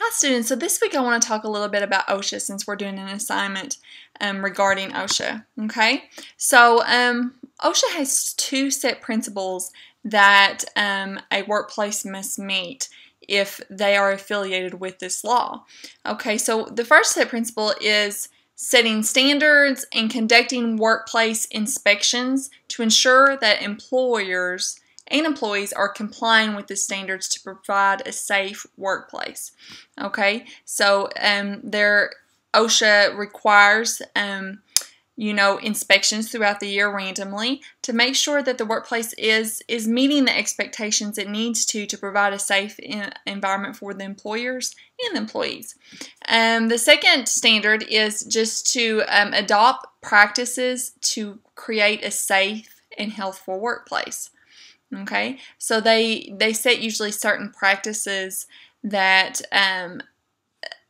Hi students, so this week I want to talk a little bit about OSHA since we're doing an assignment regarding OSHA, okay? So OSHA has two set principles that a workplace must meet if they are affiliated with this law. Okay, so the first set principle is setting standards and conducting workplace inspections to ensure that employers and employees are complying with the standards to provide a safe workplace. Okay, so OSHA requires inspections throughout the year randomly to make sure that the workplace is meeting the expectations it needs to provide a safe environment for the employers and the employees. The second standard is just to adopt practices to create a safe and healthful workplace. Okay, so they set usually certain practices that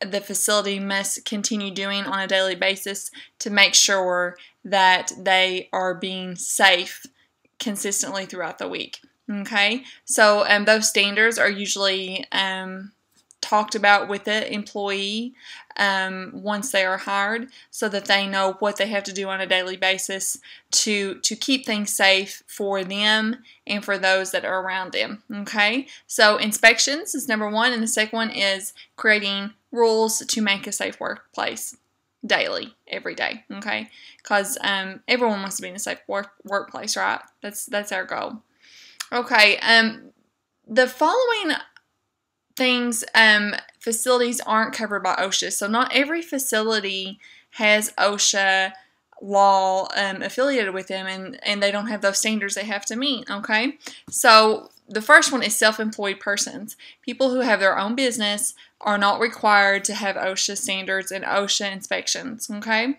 the facility must continue doing on a daily basis to make sure that they are being safe consistently throughout the week. Okay, so those standards are usually talked about with the employee once they are hired, so that they know what they have to do on a daily basis to keep things safe for them and for those that are around them. Okay, so inspections is number one, and the second one is creating rules to make a safe workplace daily, every day. Okay, because everyone wants to be in a safe workplace, right? That's our goal. Okay, the following things, facilities aren't covered by OSHA. So not every facility has OSHA law affiliated with them, and they don't have those standards they have to meet. Okay, so the first one is self-employed persons. People who have their own business are not required to have OSHA standards and OSHA inspections. Okay,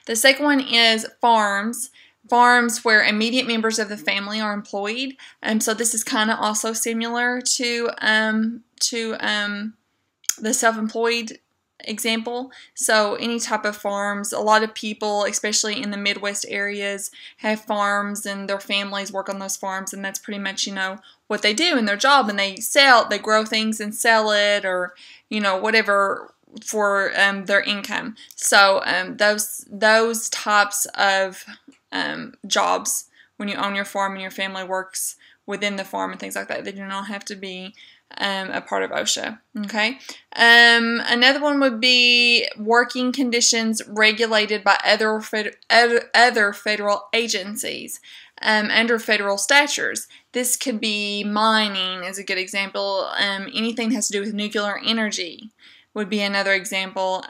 the second one is farms. Farms where immediate members of the family are employed. So this is kind of also similar to the self-employed example. So any type of farms, a lot of people, especially in the Midwest areas, have farms and their families work on those farms, and that's pretty much, what they do in their job, and they grow things and sell it, or, whatever for their income. So those types of jobs, when you own your farm and your family works within the farm and things like that, they do not have to be a part of OSHA. Okay. Another one would be working conditions regulated by other federal agencies under federal statutes. This could be mining is a good example. Anything that has to do with nuclear energy would be another example.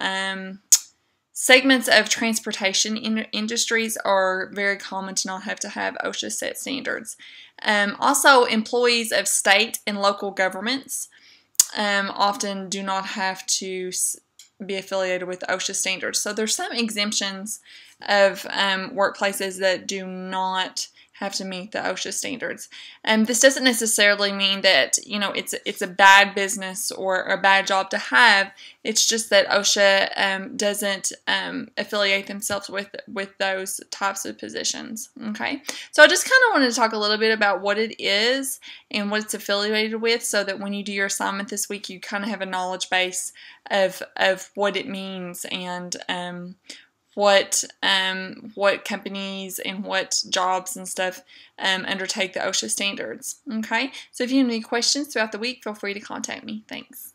Segments of transportation industries are very common to not have OSHA set standards. Also, employees of state and local governments often do not have to be affiliated with OSHA standards. So there's some exemptions of workplaces that do not have to meet the OSHA standards. This doesn't necessarily mean that it's a bad business or a bad job to have. It's just that OSHA doesn't affiliate themselves with those types of positions. Okay, so I just kind of wanted to talk a little bit about what it is and what it's affiliated with, so that when you do your assignment this week, you kind of have a knowledge base of what it means and what companies and what jobs and stuff undertake the OSHA standards. Okay, so if you have any questions throughout the week, feel free to contact me. Thanks.